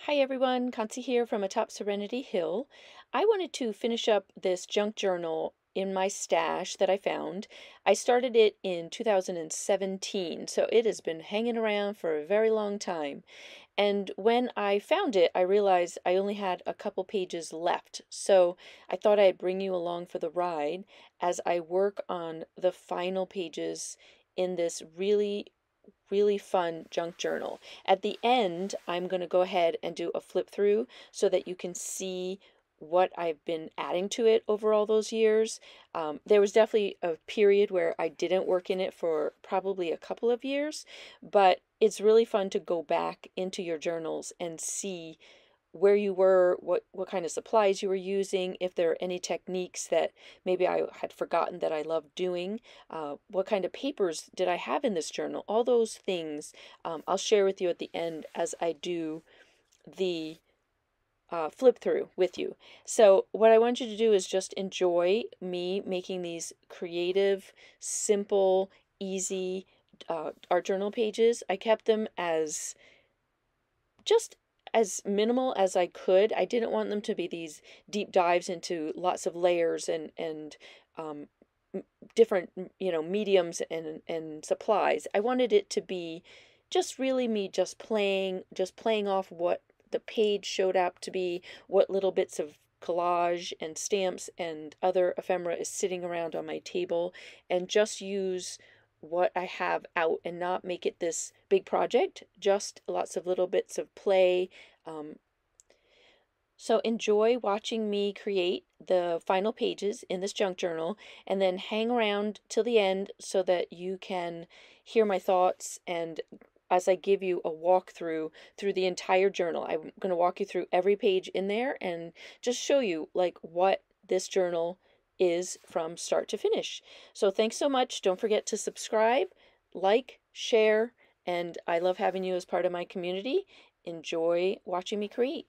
Hi everyone, Kansi here from atop Serenity Hill. I wanted to finish up this junk journal in my stash that I found. I started it in 2017, so it has been hanging around for a very long time. And when I found it, I realized I only had a couple pages left. So I thought I'd bring you along for the ride as I work on the final pages in this really fun junk journal. At the end, I'm going to go ahead and do a flip through so that you can see what I've been adding to it over all those years. There was definitely a period where I didn't work in it for probably a couple of years, but it's really fun to go back into your journals and see where you were, what kind of supplies you were using, if there are any techniques that maybe I had forgotten that I loved doing, what kind of papers did I have in this journal, all those things I'll share with you at the end as I do the flip through with you. So what I want you to do is just enjoy me making these creative, simple, easy art journal pages. I kept them as just as minimal as I could. I didn't want them to be these deep dives into lots of layers and um, different mediums and supplies. I wanted it to be just really me just playing off what the page showed up to be, what little bits of collage and stamps and other ephemera is sitting around on my table, and just use what I have out and not make it this big project, just lots of little bits of play. Um, so enjoy watching me create the final pages in this junk journal, and then hang around till the end so that you can hear my thoughts, and as I give you a walkthrough through the entire journal. I'm going to walk you through every page in there and just show you like what this journal is from start to finish. So thanks so much. Don't forget to subscribe, like, share, and I love having you as part of my community. Enjoy watching me create.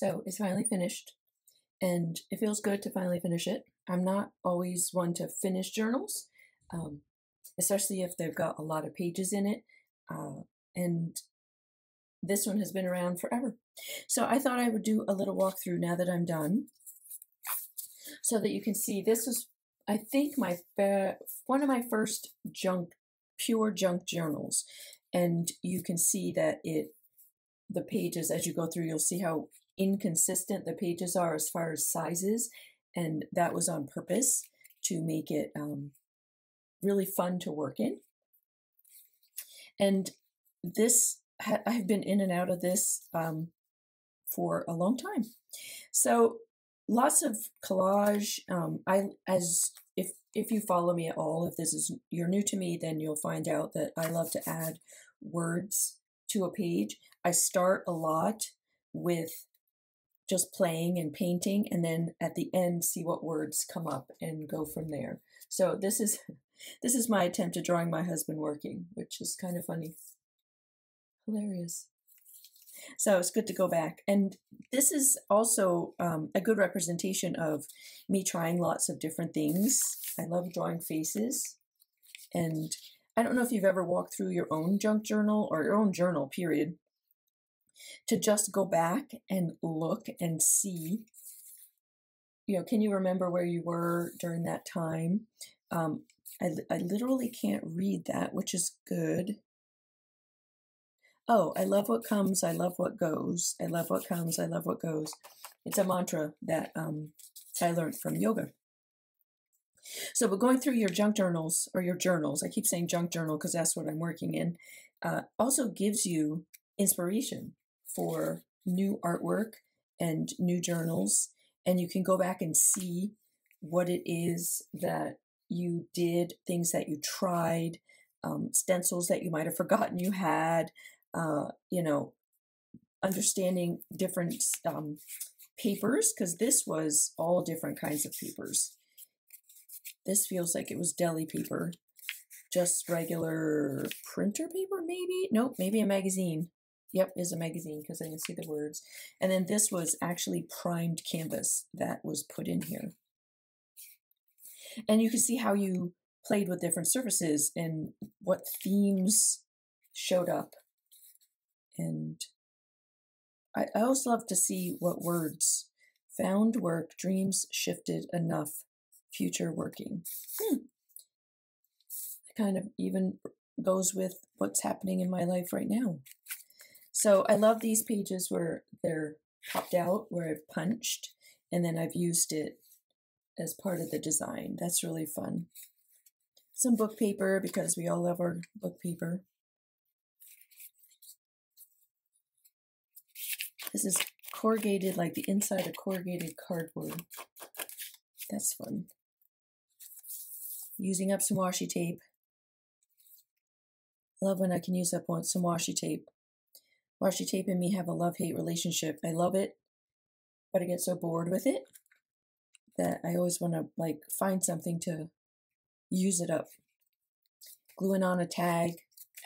So it's finally finished, and it feels good to finally finish it. I'm not always one to finish journals, um, especially if they've got a lot of pages in it. And this one has been around forever. So I thought I would do a little walkthrough now that I'm done, so that you can see. This is, I think, one of my first pure junk journals. And you can see that the pages, as you go through, you'll see how inconsistent the pages are as far as sizes. And that was on purpose to make it really fun to work in. And this, I've been in and out of this for a long time. So lots of collage. If you follow me at all, if you're new to me, then you'll find out that I love to add words to a page. I start a lot with just playing and painting, and then at the end see what words come up and go from there. So this is my attempt at drawing my husband working, which is kind of funny. Hilarious. So it's good to go back. And this is also a good representation of me trying lots of different things. I love drawing faces. And I don't know if you've ever walked through your own junk journal or your own journal, period, to just go back and look and see, can you remember where you were during that time? I literally can't read that, which is good. Oh, I love what comes, I love what goes. I love what comes, I love what goes. It's a mantra that I learned from yoga. So, but going through your junk journals, or your journals, I keep saying junk journal because that's what I'm working in, also gives you inspiration for new artwork and new journals. And you can go back and see what it is that you did, things that you tried, stencils that you might have forgotten you had, understanding different papers, because this was all different kinds of papers. This feels like it was deli paper, just regular printer paper, maybe? Nope, maybe a magazine. Yep, is a magazine because I can see the words. And then this was actually primed canvas that was put in here. And you can see how you played with different surfaces and what themes showed up. And I also love to see what words. Found work, dreams shifted enough, future working. It kind of even goes with what's happening in my life right now. So I love these pages where they're popped out, where I've punched, and then I've used it as part of the design. That's really fun. Some book paper, because we all love our book paper. This is corrugated, like the inside of corrugated cardboard. That's fun. Using up some washi tape. Love when I can use up some washi tape. Washi tape and me have a love-hate relationship. I love it, but I get so bored with it that I always want to find something to use it up. Gluing on a tag,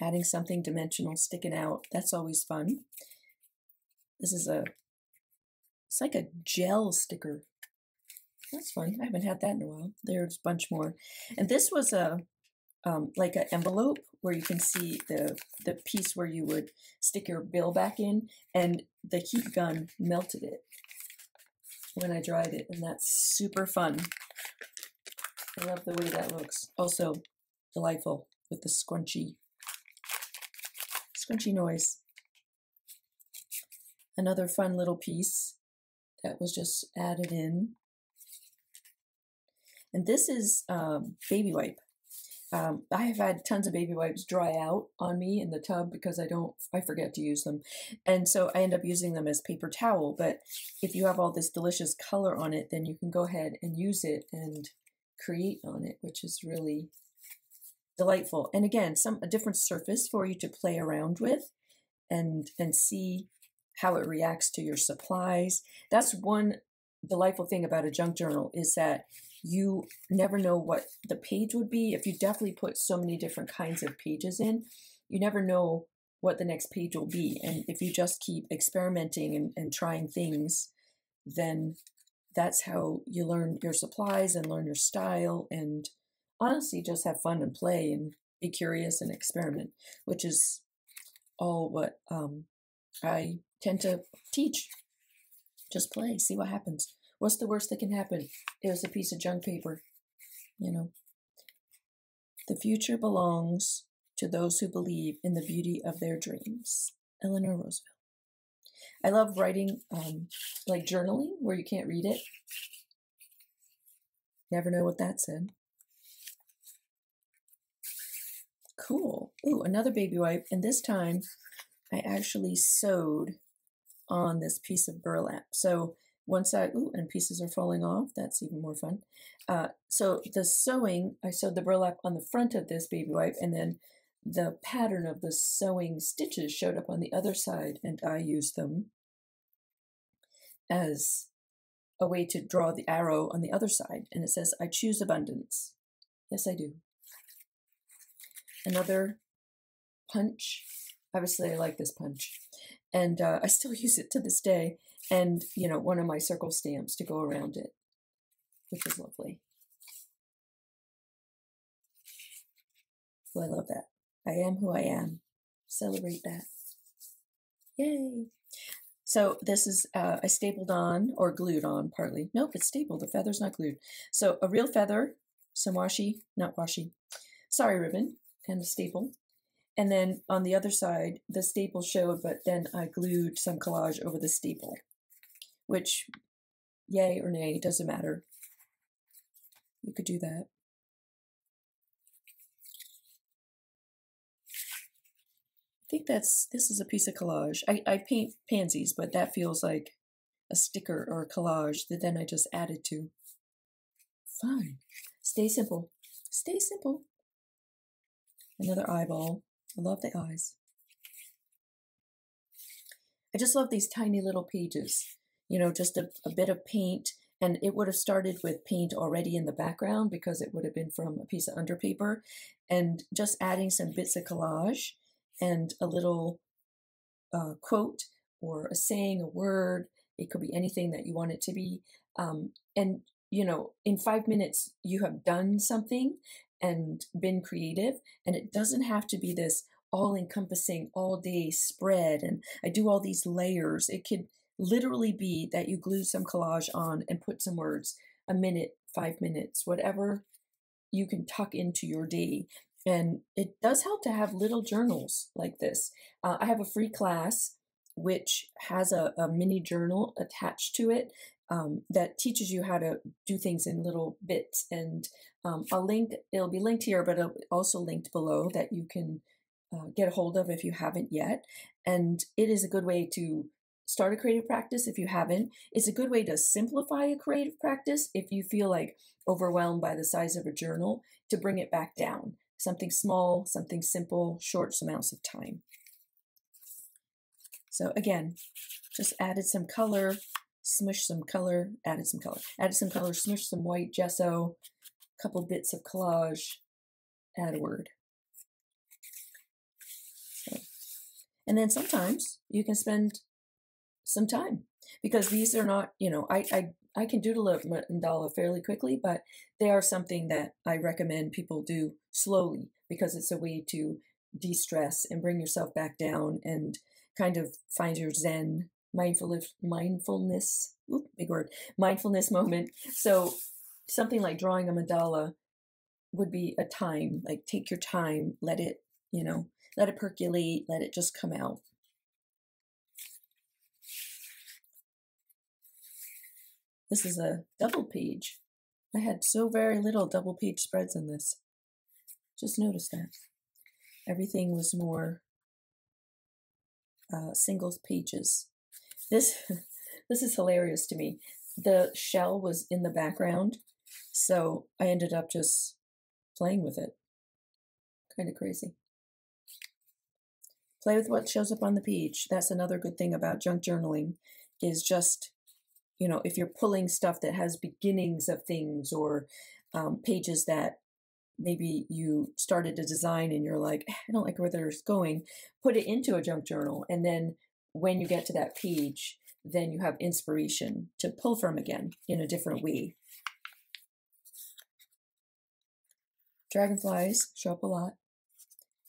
adding something dimensional, sticking out. That's always fun. This is it's like a gel sticker. That's fun. I haven't had that in a while. There's a bunch more. And this was like an envelope where you can see the piece where you would stick your bill back in, and the heat gun melted it when I dried it, and that's super fun. I love the way that looks. Also delightful with the scrunchy noise. Another fun little piece that was just added in. And this is baby wipe. I have had tons of baby wipes dry out on me in the tub because I forget to use them. And so I end up using them as paper towel. But if you have all this delicious color on it, then you can go ahead and use it and create on it, which is really delightful. And again, a different surface for you to play around with and see how it reacts to your supplies. That's one delightful thing about a junk journal, is that you never know what the page would be. If you definitely put so many different kinds of pages in, you never know what the next page will be. And if you just keep experimenting and trying things, then that's how you learn your supplies and learn your style, and honestly just have fun and play and be curious and experiment, which is all what I tend to teach. Just play, see what happens. What's the worst that can happen? It's a piece of junk paper, you know. The future belongs to those who believe in the beauty of their dreams. Eleanor Roosevelt. I love writing, like journaling, where you can't read it. Never know what that said. Cool. Ooh, another baby wipe. And this time I actually sewed on this piece of burlap. So one side, ooh, and pieces are falling off. That's even more fun. So the sewing, I sewed the burlap on the front of this baby wipe, and then the pattern of the sewing stitches showed up on the other side, and I used them as a way to draw the arrow on the other side. And it says, I choose abundance. Yes, I do. Another punch. Obviously, I like this punch. And I still use it to this day. And, you know, one of my circle stamps to go around it, which is lovely. So I love that. I am who I am. Celebrate that. Yay. So this is, I stapled on, or glued on partly. Nope, it's stapled. The feather's not glued. So a real feather, some washi, not washi, sorry ribbon, and a staple. And then on the other side, the staple showed, but then I glued some collage over the staple, which, yay or nay, doesn't matter. You could do that. I think this is a piece of collage. I paint pansies, but that feels like a sticker or a collage that then I just added to. Fun. Stay simple. Stay simple. Another eyeball. I love the eyes. I just love these tiny little pages. You know, just a bit of paint, and it would have started with paint already in the background because it would have been from a piece of underpaper, and just adding some bits of collage and a little quote or a saying, a word. It could be anything that you want it to be. And, you know, in 5 minutes, you have done something and been creative. And it doesn't have to be this all-encompassing, all-day spread. And I do all these layers. It could literally be that you glue some collage on and put some words, a minute, 5 minutes, whatever you can tuck into your day. And it does help to have little journals like this. I have a free class which has a mini journal attached to it that teaches you how to do things in little bits. And it'll be linked here, but it'll also linked below that you can get a hold of if you haven't yet. And it is a good way to start a creative practice if you haven't. It's a good way to simplify a creative practice if you feel like overwhelmed by the size of a journal, to bring it back down. Something small, something simple, short amounts of time. So again, just added some color, smushed some color, added some color, smushed some white gesso, a couple bits of collage, add a word. So, and then sometimes you can spend some time, because these are not, you know, I can doodle a mandala fairly quickly, but they are something that I recommend people do slowly, because it's a way to de-stress and bring yourself back down and kind of find your Zen mindfulness, big word, mindfulness moment. So something like drawing a mandala would be a time, like take your time, let it, you know, let it percolate, let it just come out. This is a double page. I had so very little double page spreads in this. Just noticed that. Everything was more single pages. This is hilarious to me. The shell was in the background, so I ended up just playing with it. Kind of crazy. Play with what shows up on the page. That's another good thing about junk journaling, is just, you know, if you're pulling stuff that has beginnings of things, or pages that maybe you started a design and you're like, I don't like where it's going, put it into a junk journal. And then when you get to that page, then you have inspiration to pull from again in a different way. Dragonflies show up a lot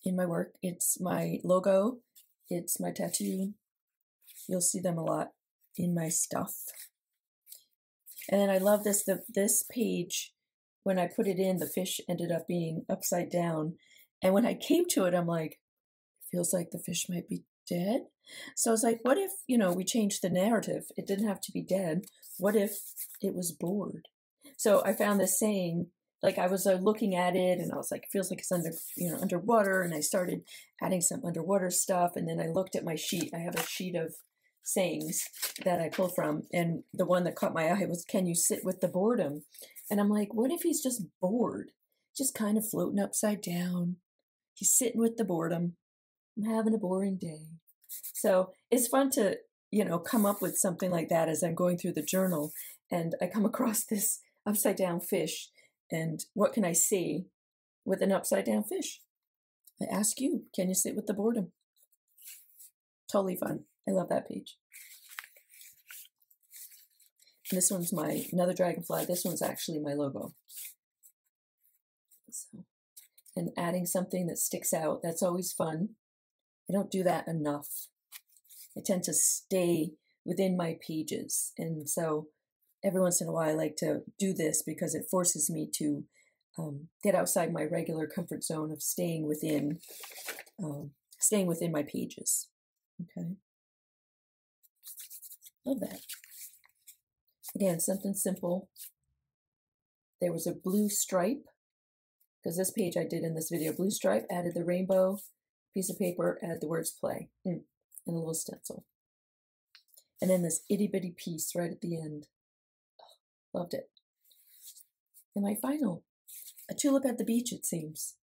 in my work. It's my logo. It's my tattoo. You'll see them a lot in my stuff. And then I love this, this page, when I put it in, the fish ended up being upside down. And when I came to it, I'm like, feels like the fish might be dead. So I was like, what if, we changed the narrative? It didn't have to be dead. What if it was bored? So I found this saying, like I was looking at it and I was like, it feels like it's underwater. And I started adding some underwater stuff. And then I looked at my sheet. I have a sheet of sayings that I pull from. And the one that caught my eye was, can you sit with the boredom? And I'm like, what if he's just bored? Just kind of floating upside down. He's sitting with the boredom. I'm having a boring day. So it's fun to, come up with something like that as I'm going through the journal. And I come across this upside down fish. And what can I say with an upside down fish? I ask you, can you sit with the boredom? Totally fun. I love that page. And this one's another dragonfly. This one's actually my logo. So, and adding something that sticks out, that's always fun. I don't do that enough. I tend to stay within my pages. And so every once in a while, I like to do this because it forces me to get outside my regular comfort zone of staying within my pages. Okay. Love that. Again, something simple. There was a blue stripe, because this page I did in this video, blue stripe, added the rainbow, piece of paper, added the words play, and a little stencil. And then this itty bitty piece right at the end. Oh, loved it. And my final, a tulip at the beach, it seems.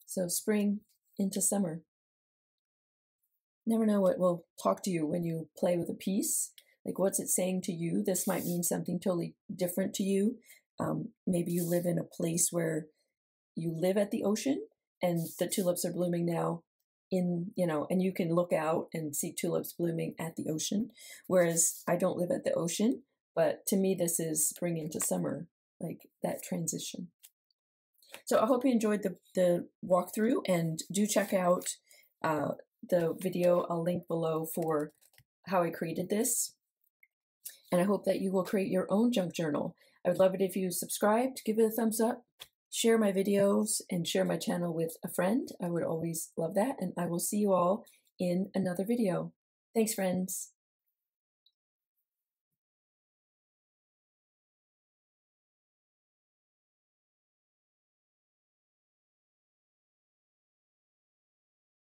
So spring into summer. Never know what will talk to you when you play with a piece. Like, what's it saying to you? This might mean something totally different to you. Maybe you live in a place where you live at the ocean and the tulips are blooming now and you can look out and see tulips blooming at the ocean. Whereas I don't live at the ocean, but to me, this is spring into summer, like that transition. So I hope you enjoyed the walkthrough, and do check out the video I'll link below for how I created this. And I hope that you will create your own junk journal. I would love it if you subscribed, give it a thumbs up, share my videos, and share my channel with a friend. I would always love that. And I will see you all in another video. Thanks, friends.